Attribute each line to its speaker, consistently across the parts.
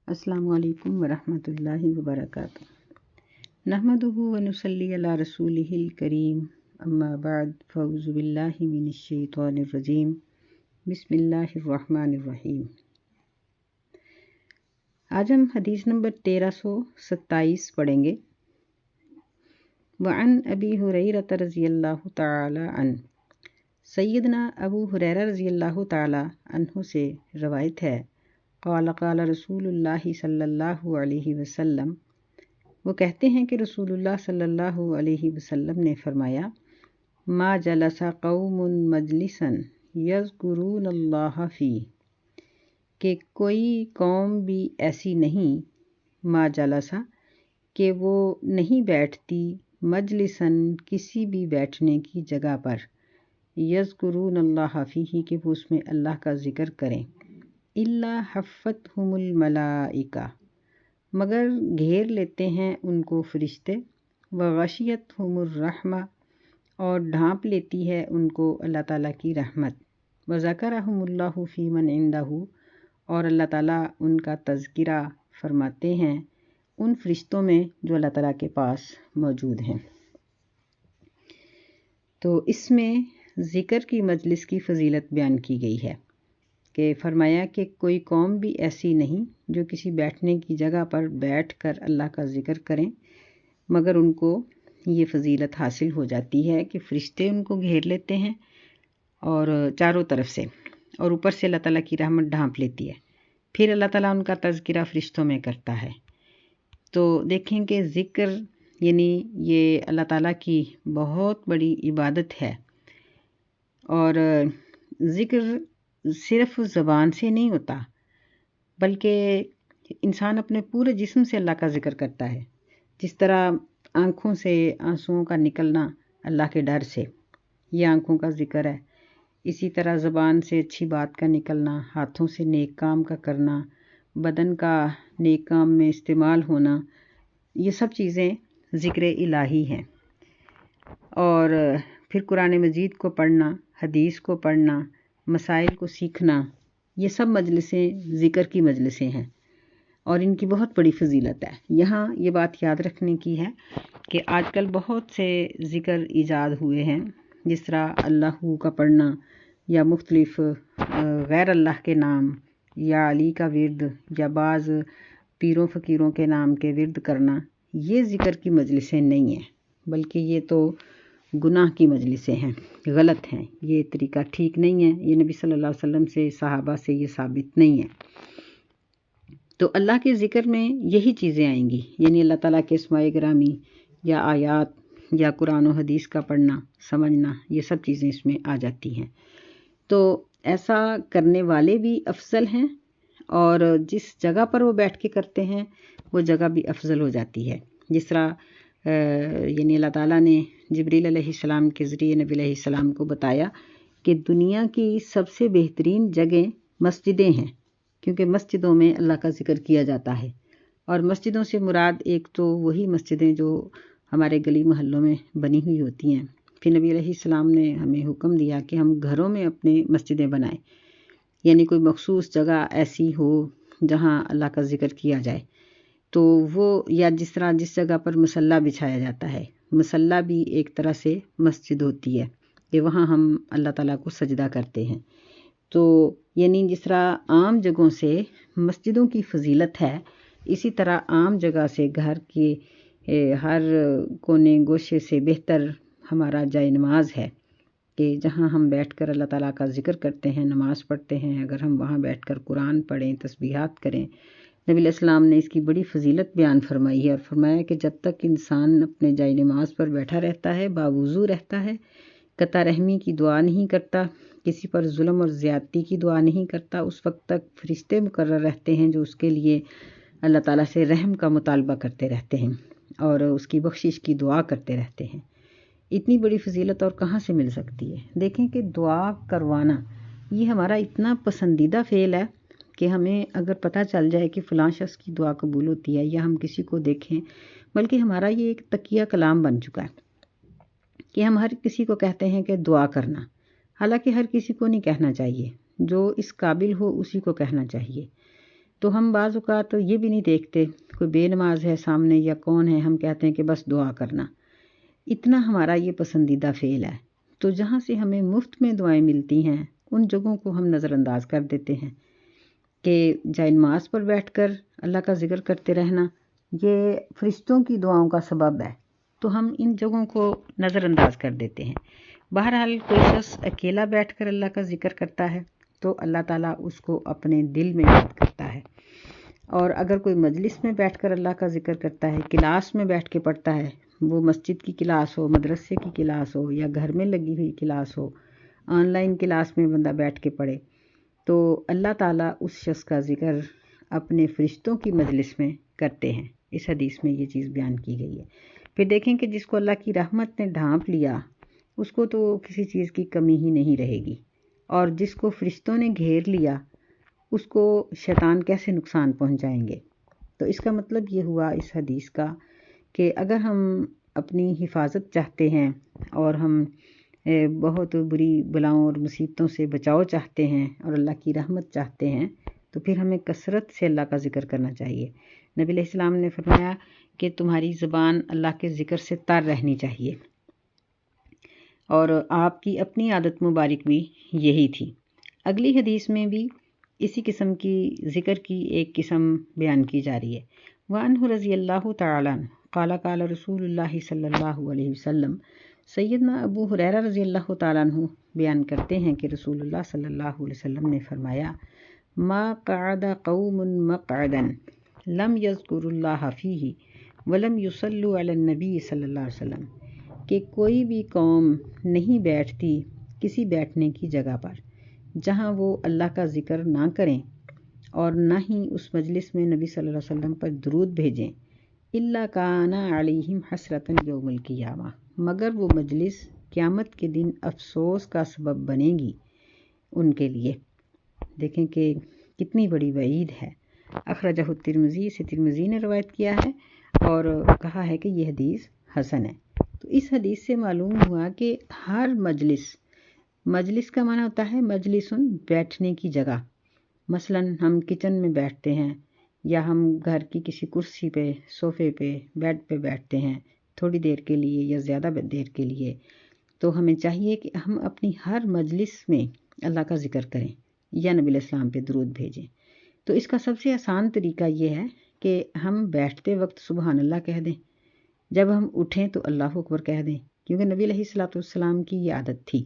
Speaker 1: السلام علیکم ورحمۃ اللہ وبرکاتہ۔ نحمدہ ونصلی علی رسولہ الکریم، اما بعد فاعوذ باللہ من الشیطان الرجیم، بسم اللہ الرحمن الرحیم۔ آج ہم حدیث نمبر 1327 پڑھیں گے۔ وعن ابی ہریرہ رضی اللہ تعالی عنہ، سیدنا ابو ہریرہ رضی اللہ تعالی عنہ سے روایت ہے، قال قال رسول اللہ صلی اللہ علیہ وسلم، وہ کہتے ہیں کہ رسول اللہ صلی اللہ علیہ وسلم نے فرمایا، ما جلس قوم مجلسا یذکرون اللہ فیہ، کہ کوئی قوم بھی ایسی نہیں، ما جلسا کہ وہ نہیں بیٹھتی، مجلساً کسی بھی بیٹھنے کی جگہ پر، یذکرون اللہ فیہ کہ وہ اس میں اللہ کا ذکر کریں، الا حفتہم الملائکہ مگر گھیر لیتے ہیں ان کو فرشتے، وغشیتہم الرحمہ اور ڈھانپ لیتی ہے ان کو اللہ تعالیٰ کی رحمت، وذکرہم اللہ فی من عندہ اور اللہ تعالیٰ ان کا تذکرہ فرماتے ہیں ان فرشتوں میں جو اللہ تعالیٰ کے پاس موجود ہیں۔ تو اس میں ذکر کی مجلس کی فضیلت بیان کی گئی ہے کہ فرمایا کہ کوئی قوم بھی ایسی نہیں جو کسی بیٹھنے کی جگہ پر بیٹھ کر اللہ کا ذکر کریں، مگر ان کو یہ فضیلت حاصل ہو جاتی ہے کہ فرشتے ان کو گھیر لیتے ہیں اور چاروں طرف سے، اور اوپر سے اللہ تعالیٰ کی رحمت ڈھانپ لیتی ہے، پھر اللہ تعالیٰ ان کا تذکرہ فرشتوں میں کرتا ہے۔ تو دیکھیں کہ ذکر یعنی یہ اللہ تعالیٰ کی بہت بڑی عبادت ہے، اور ذکر صرف زبان سے نہیں ہوتا بلکہ انسان اپنے پورے جسم سے اللہ کا ذکر کرتا ہے، جس طرح آنکھوں سے آنسوؤں کا نکلنا اللہ کے ڈر سے، یہ آنکھوں کا ذکر ہے۔ اسی طرح زبان سے اچھی بات کا نکلنا، ہاتھوں سے نیک کام کا کرنا، بدن کا نیک کام میں استعمال ہونا، یہ سب چیزیں ذکر الہی ہیں۔ اور پھر قرآن مجید کو پڑھنا، حدیث کو پڑھنا، مسائل کو سیکھنا، یہ سب مجلسیں ذکر کی مجلسیں ہیں، اور ان کی بہت بڑی فضیلت ہے۔ یہاں یہ بات یاد رکھنے کی ہے کہ آج کل بہت سے ذکر ایجاد ہوئے ہیں، جس طرح اللہ کا پڑھنا، یا مختلف غیر اللہ کے نام، یا علی کا ورد، یا بعض پیروں فقیروں کے نام کے ورد کرنا، یہ ذکر کی مجلسیں نہیں ہیں، بلکہ یہ تو گناہ کی مجلسیں ہیں، غلط ہیں، یہ طریقہ ٹھیک نہیں ہے، یہ نبی صلی اللہ علیہ وسلم سے، صحابہ سے یہ ثابت نہیں ہے۔ تو اللہ کے ذکر میں یہی چیزیں آئیں گی، یعنی اللہ تعالیٰ کے اسماء گرامی یا آیات یا قرآن و حدیث کا پڑھنا، سمجھنا، یہ سب چیزیں اس میں آ جاتی ہیں۔ تو ایسا کرنے والے بھی افضل ہیں، اور جس جگہ پر وہ بیٹھ کے کرتے ہیں وہ جگہ بھی افضل ہو جاتی ہے۔ جس طرح یعنی اللہ تعالیٰ نے جبریل علیہ السلام کے ذریعے نبی علیہ السلام کو بتایا کہ دنیا کی سب سے بہترین جگہیں مسجدیں ہیں، کیونکہ مسجدوں میں اللہ کا ذکر کیا جاتا ہے، اور مسجدوں سے مراد ایک تو وہی مسجدیں جو ہمارے گلی محلوں میں بنی ہوئی ہوتی ہیں، پھر نبی علیہ السلام نے ہمیں حکم دیا کہ ہم گھروں میں اپنے مسجدیں بنائیں، یعنی کوئی مخصوص جگہ ایسی ہو جہاں اللہ کا ذکر کیا جائے، تو وہ، یا جس طرح جس جگہ پر مصلی بچھایا جاتا ہے، مصلی بھی ایک طرح سے مسجد ہوتی ہے کہ وہاں ہم اللہ تعالیٰ کو سجدہ کرتے ہیں۔ تو یعنی جس طرح عام جگہوں سے مسجدوں کی فضیلت ہے، اسی طرح عام جگہ سے گھر کے ہر کونے گوشے سے بہتر ہمارا جائے نماز ہے، کہ جہاں ہم بیٹھ کر اللہ تعالیٰ کا ذکر کرتے ہیں، نماز پڑھتے ہیں، اگر ہم وہاں بیٹھ کر قرآن پڑھیں، تسبیحات کریں۔ نبی علیہ السلام نے اس کی بڑی فضیلت بیان فرمائی ہے، اور فرمایا کہ جب تک انسان اپنے جائے نماز پر بیٹھا رہتا ہے، باوضو رہتا ہے، قطع رحمی کی دعا نہیں کرتا، کسی پر ظلم اور زیادتی کی دعا نہیں کرتا، اس وقت تک فرشتے مقرر رہتے ہیں جو اس کے لیے اللہ تعالیٰ سے رحم کا مطالبہ کرتے رہتے ہیں اور اس کی بخشش کی دعا کرتے رہتے ہیں۔ اتنی بڑی فضیلت اور کہاں سے مل سکتی ہے؟ دیکھیں کہ دعا کروانا یہ ہمارا اتنا پسندیدہ فعل ہے کہ ہمیں اگر پتہ چل جائے کہ فلاں شخص کی دعا قبول ہوتی ہے، یا ہم کسی کو دیکھیں، بلکہ ہمارا یہ ایک تقیہ کلام بن چکا ہے کہ ہم ہر کسی کو کہتے ہیں کہ دعا کرنا، حالانکہ ہر کسی کو نہیں کہنا چاہیے، جو اس قابل ہو اسی کو کہنا چاہیے۔ تو ہم بعض اوقات یہ بھی نہیں دیکھتے کوئی بے نماز ہے سامنے یا کون ہے، ہم کہتے ہیں کہ بس دعا کرنا، اتنا ہمارا یہ پسندیدہ فعل ہے۔ تو جہاں سے ہمیں مفت میں دعائیں ملتی ہیں ان جگہوں کو ہم نظر انداز کر دیتے ہیں کہ جائے نماز پر بیٹھ کر اللہ کا ذکر کرتے رہنا یہ فرشتوں کی دعاؤں کا سبب ہے، تو ہم ان جگہوں کو نظر انداز کر دیتے ہیں۔ بہرحال کوئی شخص اکیلا بیٹھ کر اللہ کا ذکر کرتا ہے تو اللہ تعالیٰ اس کو اپنے دل میں یاد کرتا ہے، اور اگر کوئی مجلس میں بیٹھ کر اللہ کا ذکر کرتا ہے، کلاس میں بیٹھ کے پڑھتا ہے، وہ مسجد کی کلاس ہو، مدرسے کی کلاس ہو یا گھر میں لگی ہوئی class who, on line class میں بندہ بیٹھ کے پڑھے، تو اللہ تعالیٰ اس شخص کا ذکر اپنے فرشتوں کی مجلس میں کرتے ہیں۔ اس حدیث میں یہ چیز بیان کی گئی ہے۔ پھر دیکھیں کہ جس کو اللہ کی رحمت نے ڈھانپ لیا اس کو تو کسی چیز کی کمی ہی نہیں رہے گی، اور جس کو فرشتوں نے گھیر لیا اس کو شیطان کیسے نقصان پہنچائیں گے۔ تو اس کا مطلب یہ ہوا اس حدیث کا کہ اگر ہم اپنی حفاظت چاہتے ہیں اور ہم بہت بری بلاؤں اور مصیبتوں سے بچاؤ چاہتے ہیں اور اللہ کی رحمت چاہتے ہیں تو پھر ہمیں کثرت سے اللہ کا ذکر کرنا چاہیے۔ نبی علیہ السلام نے فرمایا کہ تمہاری زبان اللہ کے ذکر سے تر رہنی چاہیے، اور آپ کی اپنی عادت مبارک بھی یہی تھی۔ اگلی حدیث میں بھی اسی قسم کی ذکر کی ایک قسم بیان کی جا رہی ہے۔ وعنہ رضی اللہ تعالیٰ عنہ قال قال رسول اللہ صلی اللہ علیہ وسلم، سیدنا ابو ہریرہ رضی اللہ تعالیٰ عنہ بیان کرتے ہیں کہ رسول اللہ صلی اللہ علیہ وسلم نے فرمایا، ما قعد قوم مقعدا لم یذکروا اللہ فیہ ولم یصلوا علی النبی صلی اللہ علیہ وسلم، کہ کوئی بھی قوم نہیں بیٹھتی کسی بیٹھنے کی جگہ پر جہاں وہ اللہ کا ذکر نہ کریں اور نہ ہی اس مجلس میں نبی صلی اللہ علیہ وسلم پر درود بھیجیں، الا کان علیہم حسرۃ یوم القیامہ، مگر وہ مجلس قیامت کے دن افسوس کا سبب بنے گی ان کے لیے۔ دیکھیں کہ کتنی بڑی وعید ہے۔ اخرجہ الترمذی، سے ترمذی نے روایت کیا ہے اور کہا ہے کہ یہ حدیث حسن ہے۔ تو اس حدیث سے معلوم ہوا کہ ہر مجلس کا معنی ہوتا ہے مجلسن، بیٹھنے کی جگہ۔ مثلا ہم کچن میں بیٹھتے ہیں یا ہم گھر کی کسی کرسی پہ، صوفے پہ، بیڈ پہ بیٹھتے ہیں تھوڑی دیر کے لیے یا زیادہ دیر کے لیے، تو ہمیں چاہیے کہ ہم اپنی ہر مجلس میں اللہ کا ذکر کریں یا نبی علیہ السلام پہ درود بھیجیں۔ تو اس کا سب سے آسان طریقہ یہ ہے کہ ہم بیٹھتے وقت سبحان اللہ کہہ دیں، جب ہم اٹھیں تو اللہ اکبر کہہ دیں، کیونکہ نبی علیہ السلام کی یہ عادت تھی۔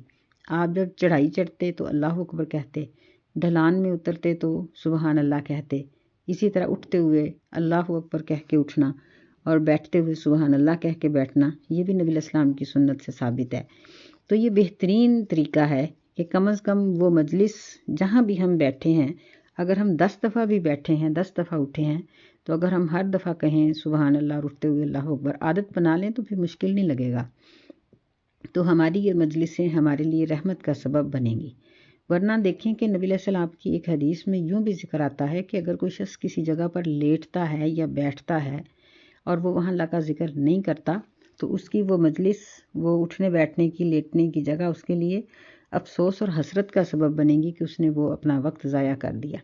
Speaker 1: آپ جب چڑھائی چڑھتے تو اللہ اکبر کہتے، ڈھلان میں اترتے تو سبحان اللہ کہتے، اسی طرح اٹھتے ہوئے اللہ اکبر کہہ کے اٹھنا اور بیٹھتے ہوئے سبحان اللہ کہہ کے بیٹھنا، یہ بھی نبی علیہ السلام کی سنت سے ثابت ہے۔ تو یہ بہترین طریقہ ہے کہ کم از کم وہ مجلس جہاں بھی ہم بیٹھے ہیں، اگر ہم 10 دفعہ بھی بیٹھے ہیں، 10 دفعہ اٹھے ہیں، تو اگر ہم ہر دفعہ کہیں سبحان اللہ اور اٹھتے ہوئے اللہ اکبر، عادت بنا لیں تو پھر مشکل نہیں لگے گا، تو ہماری یہ مجلسیں ہمارے لیے رحمت کا سبب بنیں گی۔ ورنہ دیکھیں کہ نبی علیہ السلام کی ایک حدیث میں یوں بھی ذکر آتا ہے کہ اگر کوئی شخص کسی جگہ پر لیٹتا ہے یا بیٹھتا ہے اور وہ وہاں اللہ کا ذکر نہیں کرتا تو اس کی وہ مجلس، وہ اٹھنے بیٹھنے کی، لیٹنے کی جگہ اس کے لیے افسوس اور حسرت کا سبب بنے گی کہ اس نے وہ اپنا وقت ضائع کر دیا۔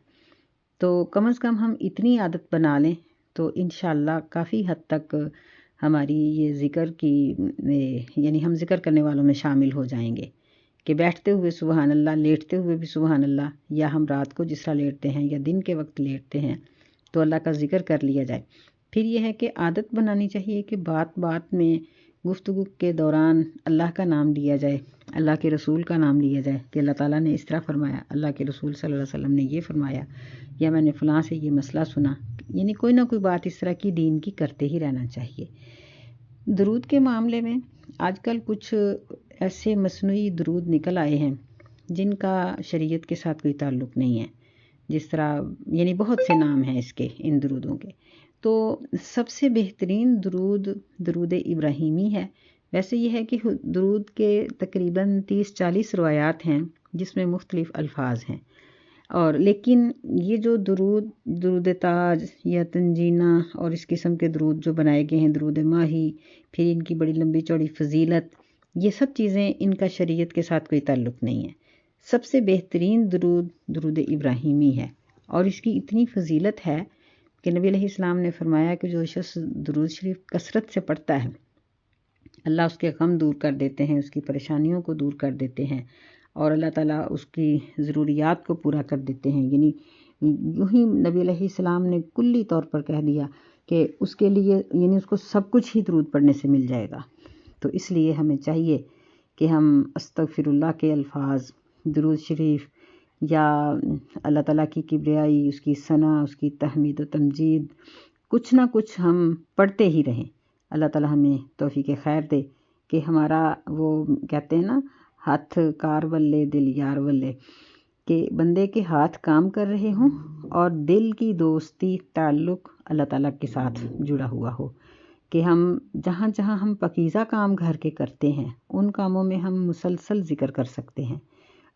Speaker 1: تو کم از کم ہم اتنی عادت بنا لیں تو انشاءاللہ کافی حد تک ہماری یہ ذکر کی یعنی ہم ذکر کرنے والوں میں شامل ہو جائیں گے کہ بیٹھتے ہوئے سبحان اللہ، لیٹتے ہوئے بھی سبحان اللہ، یا ہم رات کو جس طرح لیٹتے ہیں یا دن کے وقت لیٹتے ہیں تو اللہ کا ذکر کر لیا جائے۔ پھر یہ ہے کہ عادت بنانی چاہیے کہ بات بات میں، گفتگو کے دوران اللہ کا نام لیا جائے، اللہ کے رسول کا نام لیا جائے کہ اللہ تعالیٰ نے اس طرح فرمایا، اللہ کے رسول صلی اللہ علیہ وسلم نے یہ فرمایا، یا میں نے فلاں سے یہ مسئلہ سنا، یعنی کوئی نہ کوئی بات اس طرح کی دین کی کرتے ہی رہنا چاہیے۔ درود کے معاملے میں آج کل کچھ ایسے مصنوعی درود نکل آئے ہیں جن کا شریعت کے ساتھ کوئی تعلق نہیں ہے، جس طرح یعنی بہت سے نام ہیں اس کے، ان درودوں کے۔ تو سب سے بہترین درود ابراہیمی ہے۔ ویسے یہ ہے کہ درود کے تقریباً 30-40 روایات ہیں جس میں مختلف الفاظ ہیں، اور لیکن یہ جو درود تاج یا تنجینہ اور اس قسم کے درود جو بنائے گئے ہیں، درود ماہی، پھر ان کی بڑی لمبی چوڑی فضیلت، یہ سب چیزیں ان کا شریعت کے ساتھ کوئی تعلق نہیں ہے۔ سب سے بہترین درود ابراہیمی ہے، اور اس کی اتنی فضیلت ہے کہ نبی علیہ السلام نے فرمایا کہ جو شخص درود شریف کثرت سے پڑھتا ہے اللہ اس کے غم دور کر دیتے ہیں، اس کی پریشانیوں کو دور کر دیتے ہیں اور اللہ تعالیٰ اس کی ضروریات کو پورا کر دیتے ہیں۔ یعنی یوں ہی نبی علیہ السلام نے کلی طور پر کہہ دیا کہ اس کے لیے یعنی اس کو سب کچھ ہی درود پڑھنے سے مل جائے گا۔ تو اس لیے ہمیں چاہیے کہ ہم استغفر اللہ کے الفاظ، درود شریف یا اللہ تعالیٰ کی کبریائی، اس کی ثنا، اس کی تحمید و تمجید کچھ نہ کچھ ہم پڑھتے ہی رہیں۔ اللہ تعالیٰ ہمیں توفیق خیر دے کہ ہمارا وہ کہتے ہیں نا ہاتھ کار ولے دل یار ولے، کہ بندے کے ہاتھ کام کر رہے ہوں اور دل کی دوستی تعلق اللہ تعالیٰ کے ساتھ جڑا ہوا ہو، کہ ہم جہاں جہاں ہم پاکیزہ کام گھر کے کرتے ہیں ان کاموں میں ہم مسلسل ذکر کر سکتے ہیں۔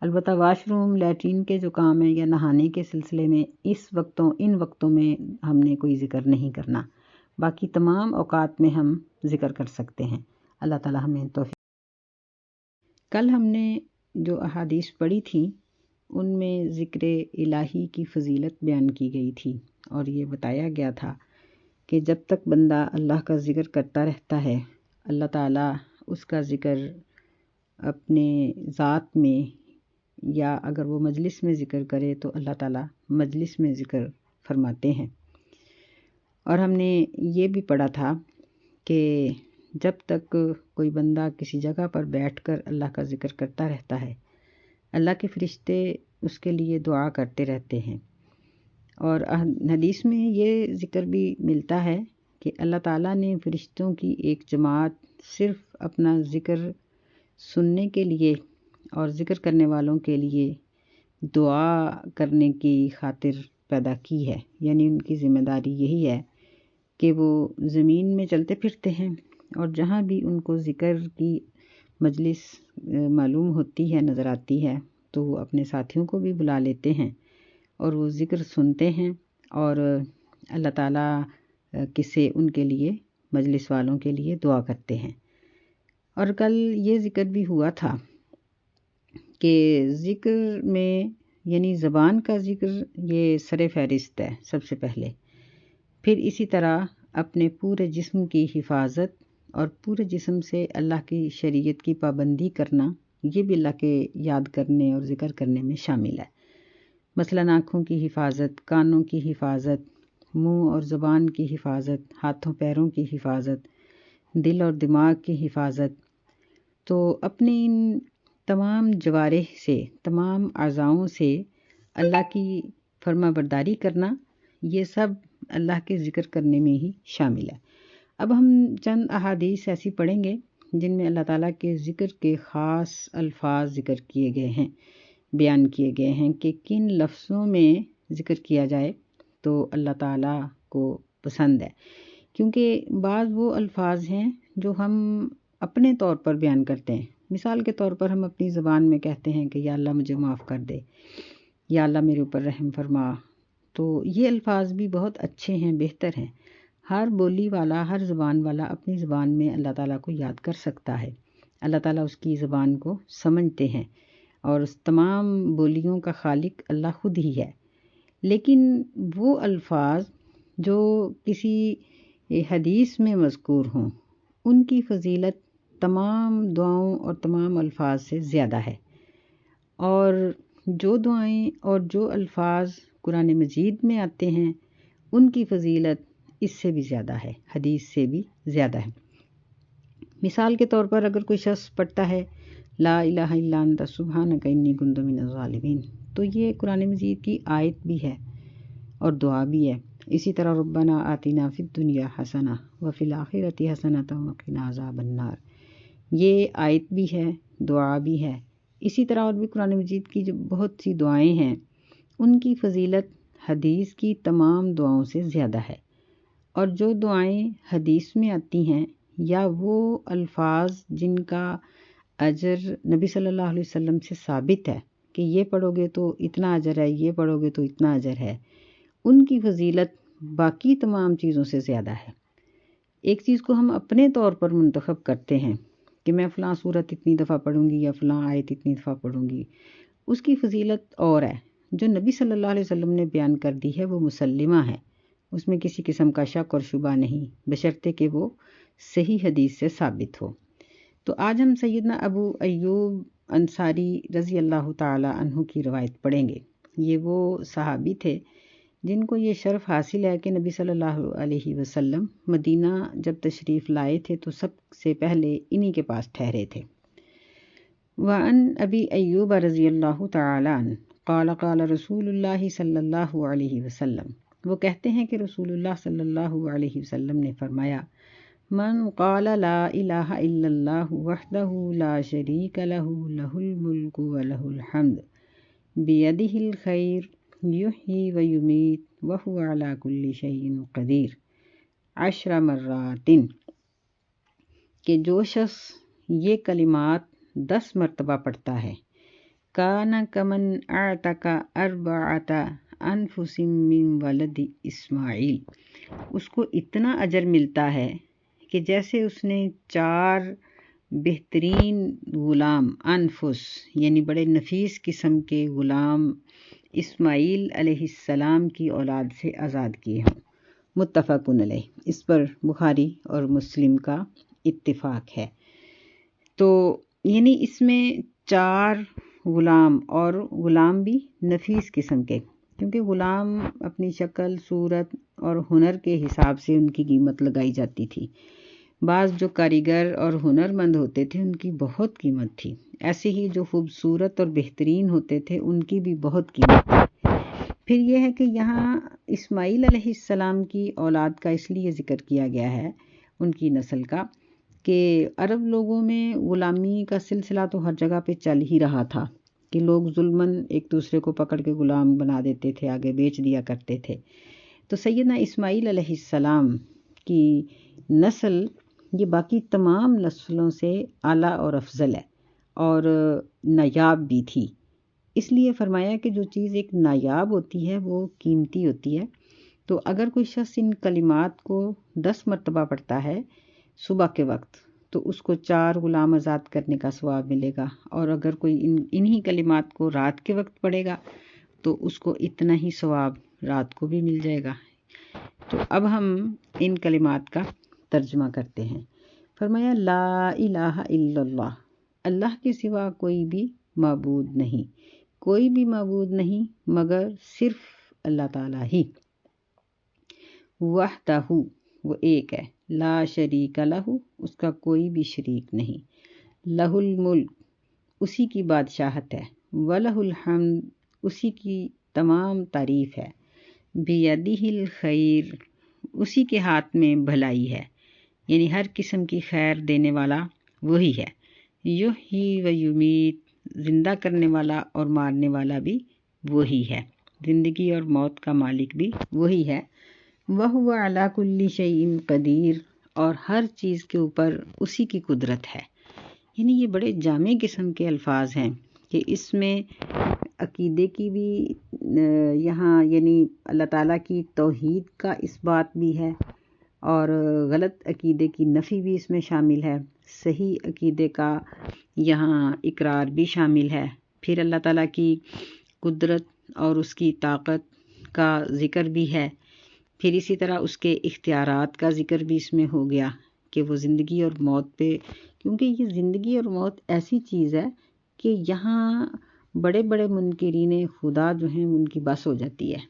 Speaker 1: البتہ واش روم لیٹرین کے جو کام ہیں یا نہانے کے سلسلے میں ان وقتوں میں ہم نے کوئی ذکر نہیں کرنا، باقی تمام اوقات میں ہم ذکر کر سکتے ہیں۔ اللہ تعالیٰ ہمیں توفیق۔ کل ہم نے جو احادیث پڑھی تھی ان میں ذکر الہی کی فضیلت بیان کی گئی تھی اور یہ بتایا گیا تھا کہ جب تک بندہ اللہ کا ذکر کرتا رہتا ہے اللہ تعالیٰ اس کا ذکر اپنے ذات میں، یا اگر وہ مجلس میں ذکر کرے تو اللہ تعالیٰ مجلس میں ذکر فرماتے ہیں۔ اور ہم نے یہ بھی پڑھا تھا کہ جب تک کوئی بندہ کسی جگہ پر بیٹھ کر اللہ کا ذکر کرتا رہتا ہے اللہ کے فرشتے اس کے لیے دعا کرتے رہتے ہیں۔ اور حدیث میں یہ ذکر بھی ملتا ہے کہ اللہ تعالیٰ نے فرشتوں کی ایک جماعت صرف اپنا ذکر سننے کے لیے اور ذکر کرنے والوں کے لیے دعا کرنے کی خاطر پیدا کی ہے۔ یعنی ان کی ذمہ داری یہی ہے کہ وہ زمین میں چلتے پھرتے ہیں اور جہاں بھی ان کو ذکر کی مجلس معلوم ہوتی ہے، نظر آتی ہے، تو وہ اپنے ساتھیوں کو بھی بلا لیتے ہیں اور وہ ذکر سنتے ہیں اور اللہ تعالیٰ سے ان کے لیے مجلس والوں کے لیے دعا کرتے ہیں۔ اور کل یہ ذکر بھی ہوا تھا کہ ذکر میں یعنی زبان کا ذکر یہ سر فہرست ہے سب سے پہلے، پھر اسی طرح اپنے پورے جسم کی حفاظت اور پورے جسم سے اللہ کی شریعت کی پابندی کرنا، یہ بھی اللہ کے یاد کرنے اور ذکر کرنے میں شامل ہے۔ مثلاً آنکھوں کی حفاظت، کانوں کی حفاظت، منہ اور زبان کی حفاظت، ہاتھوں پیروں کی حفاظت، دل اور دماغ کی حفاظت۔ تو اپنے ان تمام جوارح سے، تمام اعضاؤں سے اللہ کی فرما برداری کرنا، یہ سب اللہ کے ذکر کرنے میں ہی شامل ہے۔ اب ہم چند احادیث ایسی پڑھیں گے جن میں اللہ تعالیٰ کے ذکر کے خاص الفاظ ذکر کیے گئے ہیں، بیان کیے گئے ہیں کہ کن لفظوں میں ذکر کیا جائے تو اللہ تعالیٰ کو پسند ہے، کیونکہ بعض وہ الفاظ ہیں جو ہم اپنے طور پر بیان کرتے ہیں۔ مثال کے طور پر ہم اپنی زبان میں کہتے ہیں کہ یا اللہ مجھے معاف کر دے، یا اللہ میرے اوپر رحم فرما، تو یہ الفاظ بھی بہت اچھے ہیں، بہتر ہیں۔ ہر بولی والا، ہر زبان والا اپنی زبان میں اللہ تعالیٰ کو یاد کر سکتا ہے۔ اللہ تعالیٰ اس کی زبان کو سمجھتے ہیں اور اس تمام بولیوں کا خالق اللہ خود ہی ہے۔ لیکن وہ الفاظ جو کسی حدیث میں مذکور ہوں ان کی فضیلت تمام دعاؤں اور تمام الفاظ سے زیادہ ہے، اور جو دعائیں اور جو الفاظ قرآن مجید میں آتے ہیں ان کی فضیلت اس سے بھی زیادہ ہے، حدیث سے بھی زیادہ ہے۔ مثال کے طور پر اگر کوئی شخص پڑھتا ہے لا الہ الا انت سبحانک انی کنت من الظالمین، تو یہ قرآن مجید کی آیت بھی ہے اور دعا بھی ہے۔ اسی طرح ربنا آتنا فی الدنیا حسنہ وفی الآخرۃ حسنۃ وقنا عذاب النار، یہ آیت بھی ہے، دعا بھی ہے۔ اسی طرح اور بھی قرآن مجید کی جو بہت سی دعائیں ہیں ان کی فضیلت حدیث کی تمام دعاؤں سے زیادہ ہے، اور جو دعائیں حدیث میں آتی ہیں یا وہ الفاظ جن کا اجر نبی صلی اللہ علیہ وسلم سے ثابت ہے کہ یہ پڑھو گے تو اتنا اجر ہے، یہ پڑھو گے تو اتنا اجر ہے، ان کی فضیلت باقی تمام چیزوں سے زیادہ ہے۔ ایک چیز کو ہم اپنے طور پر منتخب کرتے ہیں کہ میں فلاں صورت اتنی دفعہ پڑھوں گی یا فلاں آیت اتنی دفعہ پڑھوں گی، اس کی فضیلت اور ہے، جو نبی صلی اللہ علیہ وسلم نے بیان کر دی ہے وہ مسلمہ ہے، اس میں کسی قسم کا شک اور شبہ نہیں، بشرطے کہ وہ صحیح حدیث سے ثابت ہو۔ تو آج ہم سیدنا ابو ایوب انصاری رضی اللہ تعالی عنہ کی روایت پڑھیں گے۔ یہ وہ صحابی تھے جن کو یہ شرف حاصل ہے کہ نبی صلی اللہ علیہ وسلم مدینہ جب تشریف لائے تھے تو سب سے پہلے انہی کے پاس ٹھہرے تھے۔ وعن ابی ایوب رضی اللہ تعالی عنہ قال قال رسول اللہ صلی اللہ علیہ وسلم، وہ کہتے ہیں کہ رسول اللہ صلی اللہ علیہ وسلم نے فرمایا، من قال لا الہ الا اللہ وحدہ لا شریک لہ لہ الملک ولہ الحمد بیدہ الخیر یحیی ویمیت وہو علی کل شیء قدیر 10 مرات، کہ جو شخص یہ کلمات 10 مرتبہ پڑھتا ہے، کان کمن اعتق 4 انفس من ولد اسماعیل، اس کو اتنا اجر ملتا ہے کہ جیسے اس نے 4 بہترین غلام، انفس یعنی بڑے نفیس قسم کے غلام اسماعیل علیہ السلام کی اولاد سے آزاد کیے ہوں۔ متفق علیہ، اس پر بخاری اور مسلم کا اتفاق ہے۔ تو یعنی اس میں 4 غلام، اور غلام بھی نفیس قسم کے، کیونکہ غلام اپنی شکل، صورت اور ہنر کے حساب سے ان کی قیمت لگائی جاتی تھی۔ بعض جو کاریگر اور ہنرمند ہوتے تھے ان کی بہت قیمت تھی، ایسے ہی جو خوبصورت اور بہترین ہوتے تھے ان کی بھی بہت قیمت تھی۔ پھر یہ ہے کہ یہاں اسماعیل علیہ السلام کی اولاد کا اس لیے ذکر کیا گیا ہے، ان کی نسل کا، کہ عرب لوگوں میں غلامی کا سلسلہ تو ہر جگہ پہ چل ہی رہا تھا کہ لوگ ظلماً ایک دوسرے کو پکڑ کے غلام بنا دیتے تھے، آگے بیچ دیا کرتے تھے۔ تو سیدنا اسماعیل علیہ السلام کی نسل یہ باقی تمام نسلوں سے اعلیٰ اور افضل ہے اور نایاب بھی تھی، اس لیے فرمایا کہ جو چیز ایک نایاب ہوتی ہے وہ قیمتی ہوتی ہے۔ تو اگر کوئی شخص ان کلمات کو 10 مرتبہ پڑھتا ہے صبح کے وقت تو اس کو 4 غلام آزاد کرنے کا ثواب ملے گا، اور اگر کوئی انہی کلمات کو رات کے وقت پڑھے گا تو اس کو اتنا ہی ثواب رات کو بھی مل جائے گا۔ تو اب ہم ان کلمات کا ترجمہ کرتے ہیں۔ فرمایا لا الہ الا اللہ، اللہ کے سوا کوئی بھی معبود نہیں، کوئی بھی معبود نہیں مگر صرف اللہ تعالیٰ ہی، وحدہ وہ ایک ہے، لا شریک لہ اس کا کوئی بھی شریک نہیں، لہ الملک اسی کی بادشاہت ہے، ولہ الحمد اسی کی تمام تعریف ہے، بیدہ الخیر اسی کے ہاتھ میں بھلائی ہے، یعنی ہر قسم کی خیر دینے والا وہی ہے، یحیی و یمیت زندہ کرنے والا اور مارنے والا بھی وہی ہے، زندگی اور موت کا مالک بھی وہی ہے، وَهُوَ عَلَى كُلِّ شَيْءٍ قدیر اور ہر چیز کے اوپر اسی کی قدرت ہے۔ یعنی یہ بڑے جامع قسم کے الفاظ ہیں کہ اس میں عقیدے کی بھی یہاں یعنی اللہ تعالیٰ کی توحید کا اس بات بھی ہے، اور غلط عقیدے کی نفی بھی اس میں شامل ہے، صحیح عقیدے کا یہاں اقرار بھی شامل ہے، پھر اللہ تعالیٰ کی قدرت اور اس کی طاقت کا ذکر بھی ہے، پھر اسی طرح اس کے اختیارات کا ذکر بھی اس میں ہو گیا کہ وہ زندگی اور موت پہ، کیونکہ یہ زندگی اور موت ایسی چیز ہے کہ یہاں بڑے بڑے منکرین خدا جو ہیں ان کی بس ہو جاتی ہے،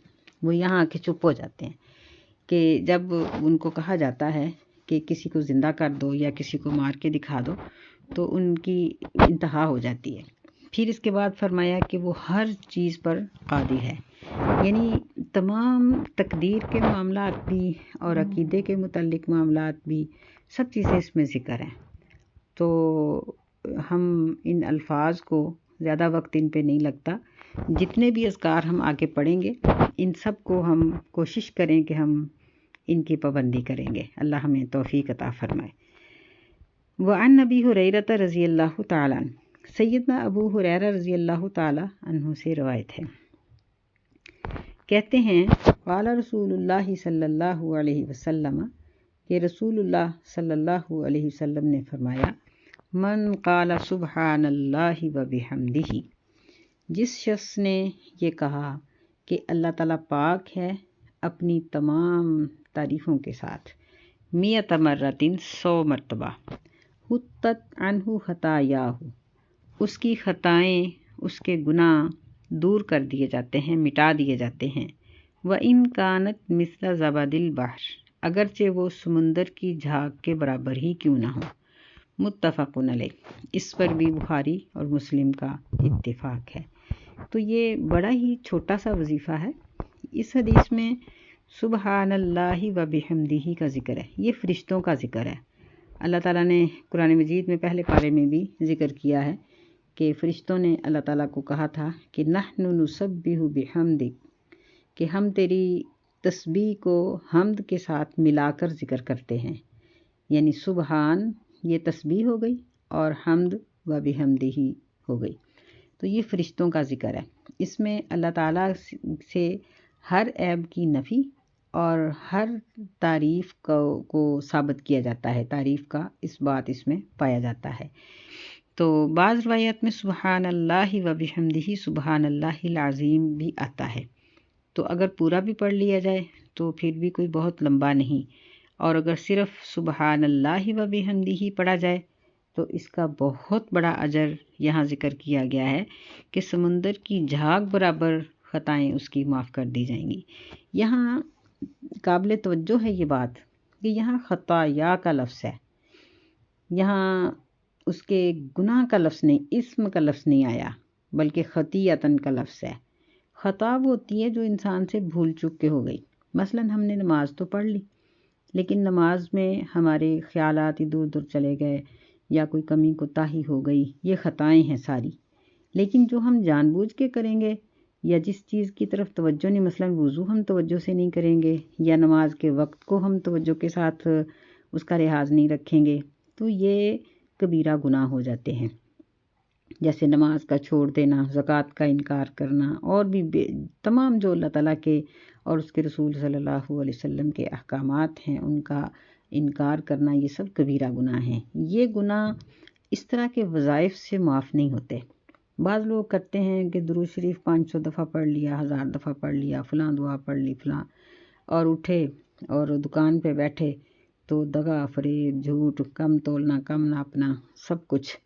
Speaker 1: وہ یہاں آ کے چپ ہو جاتے ہیں کہ جب ان کو کہا جاتا ہے کہ کسی کو زندہ کر دو یا کسی کو مار کے دکھا دو تو ان کی انتہا ہو جاتی ہے۔ پھر اس کے بعد فرمایا کہ وہ ہر چیز پر قادر ہے، یعنی تمام تقدیر کے معاملات بھی اور عقیدے کے متعلق معاملات بھی سب چیزیں اس میں ذکر ہیں۔ تو ہم ان الفاظ کو زیادہ وقت ان پہ نہیں لگتا، جتنے بھی اذکار ہم آگے پڑھیں گے ان سب کو ہم کوشش کریں کہ ہم ان کی پابندی کریں گے، اللہ ہمیں توفیق عطا فرمائے۔ وعن نبی ہریرہ رضی اللہ تعالیٰ عنہ، سیدنا ابو ہریرہ رضی اللہ تعالیٰ عنہ سے روایت ہے، کہتے ہیں قال رسول اللہ صلی اللہ علیہ وسلم، کہ رسول اللہ صلی اللہ علیہ وسلم نے فرمایا، من قال سبحان اللہ و بحمدہ، جس شخص نے یہ کہا کہ اللہ تعالیٰ پاک ہے اپنی تمام تعریفوں کے ساتھ، 100 مرتين 100 مرتبہ، حطت عنہ خطایاہ، اس کی خطائیں، اس کے گناہ دور کر دیے جاتے ہیں، مٹا دیے جاتے ہیں۔ وَإِن كَانَتْ مِثْلَ زَبَدِ الْبَحْرِ، اگرچہ وہ سمندر کی جھاگ کے برابر ہی کیوں نہ ہو۔ متفق علیہ، اس پر بھی بخاری اور مسلم کا اتفاق ہے۔ تو یہ بڑا ہی چھوٹا سا وظیفہ ہے۔ اس حدیث میں سبحان اللہ و بحمدہ کا ذکر ہے، یہ فرشتوں کا ذکر ہے۔ اللہ تعالیٰ نے قرآن مجید میں پہلے پارے میں بھی ذکر کیا ہے کہ فرشتوں نے اللہ تعالیٰ کو کہا تھا کہ نحن نسبح بحمدک، کہ ہم تیری تسبیح کو حمد کے ساتھ ملا کر ذکر کرتے ہیں۔ یعنی سبحان یہ تسبیح ہو گئی اور حمد و بحمدہ ہو گئی۔ تو یہ فرشتوں کا ذکر ہے۔ اس میں اللہ تعالیٰ سے ہر عیب کی نفی اور ہر تعریف کو ثابت کیا جاتا ہے، تعریف کا اس بات اس میں پایا جاتا ہے۔ تو بعض روایات میں سبحان اللہ و بحمدہ سبحان اللہ العظیم بھی آتا ہے۔ تو اگر پورا بھی پڑھ لیا جائے تو پھر بھی کوئی بہت لمبا نہیں، اور اگر صرف سبحان اللہ و بحمدہ پڑھا جائے تو اس کا بہت بڑا اجر یہاں ذکر کیا گیا ہے کہ سمندر کی جھاگ برابر خطائیں اس کی معاف کر دی جائیں گی۔ یہاں قابل توجہ ہے یہ بات کہ یہاں خطایا کا لفظ ہے، یہاں اس کے گناہ کا لفظ نہیں، اسم کا لفظ نہیں آیا، بلکہ خطیئتن کا لفظ ہے۔ خطا وہ ہوتی ہے جو انسان سے بھول چک کے ہو گئی۔ مثلا ہم نے نماز تو پڑھ لی، لیکن نماز میں ہمارے خیالات ادھر ادھر چلے گئے یا کوئی کمی کوتاہی ہو گئی، یہ خطائیں ہیں ساری۔ لیکن جو ہم جان بوجھ کے کریں گے یا جس چیز کی طرف توجہ نہیں، مثلا وضو ہم توجہ سے نہیں کریں گے یا نماز کے وقت کو ہم توجہ کے ساتھ اس کا لحاظ نہیں رکھیں گے، تو یہ کبیرہ گناہ ہو جاتے ہیں۔ جیسے نماز کا چھوڑ دینا، زکوٰۃ کا انکار کرنا، اور بھی تمام جو اللہ تعالیٰ کے اور اس کے رسول صلی اللہ علیہ وسلم کے احکامات ہیں ان کا انکار کرنا، یہ سب کبیرہ گناہ ہیں۔ یہ گناہ اس طرح کے وظائف سے معاف نہیں ہوتے۔ بعض لوگ کرتے ہیں کہ درود شریف 500 دفعہ پڑھ لیا، 1000 دفعہ پڑھ لیا، فلاں دعا پڑھ لی فلاں، اور اٹھے اور دکان پہ بیٹھے تو دغا فریب جھوٹ، کم تولنا کم ناپنا سب کچھ،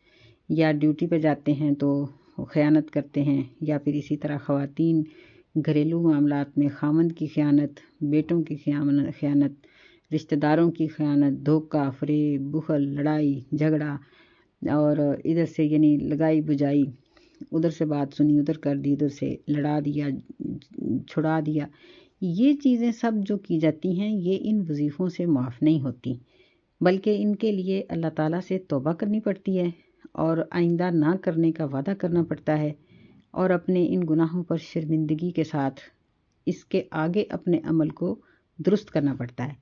Speaker 1: یا ڈیوٹی پہ جاتے ہیں تو خیانت کرتے ہیں، یا پھر اسی طرح خواتین گھریلو معاملات میں خامند کی خیانت، بیٹوں کی خیانت، رشتہ داروں کی خیانت، دھوکہ، فریب، بخل، لڑائی جھگڑا، اور ادھر سے یعنی لگائی بجائی، ادھر سے بات سنی ادھر کر دی، ادھر سے لڑا دیا چھڑا دیا، یہ چیزیں سب جو کی جاتی ہیں یہ ان وظیفوں سے معاف نہیں ہوتی، بلکہ ان کے لیے اللہ تعالیٰ سے توبہ کرنی پڑتی ہے اور آئندہ نہ کرنے کا وعدہ کرنا پڑتا ہے، اور اپنے ان گناہوں پر شرمندگی کے ساتھ اس کے آگے اپنے عمل کو درست کرنا پڑتا ہے،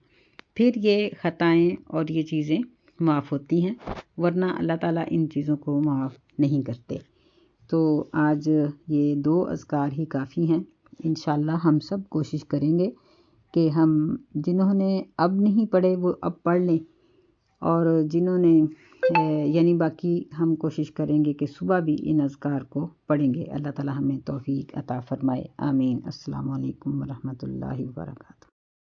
Speaker 1: پھر یہ خطائیں اور یہ چیزیں معاف ہوتی ہیں، ورنہ اللہ تعالیٰ ان چیزوں کو معاف نہیں کرتے۔ تو آج یہ 2 اذکار ہی کافی ہیں۔ انشاءاللہ ہم سب کوشش کریں گے کہ ہم جنہوں نے اب نہیں پڑھے وہ اب پڑھ لیں، اور جنہوں نے یعنی باقی ہم کوشش کریں گے کہ صبح بھی ان اذکار کو پڑھیں گے۔ اللہ تعالیٰ ہمیں توفیق عطا فرمائے، آمین۔ السلام علیکم ورحمۃ اللہ وبرکاتہ۔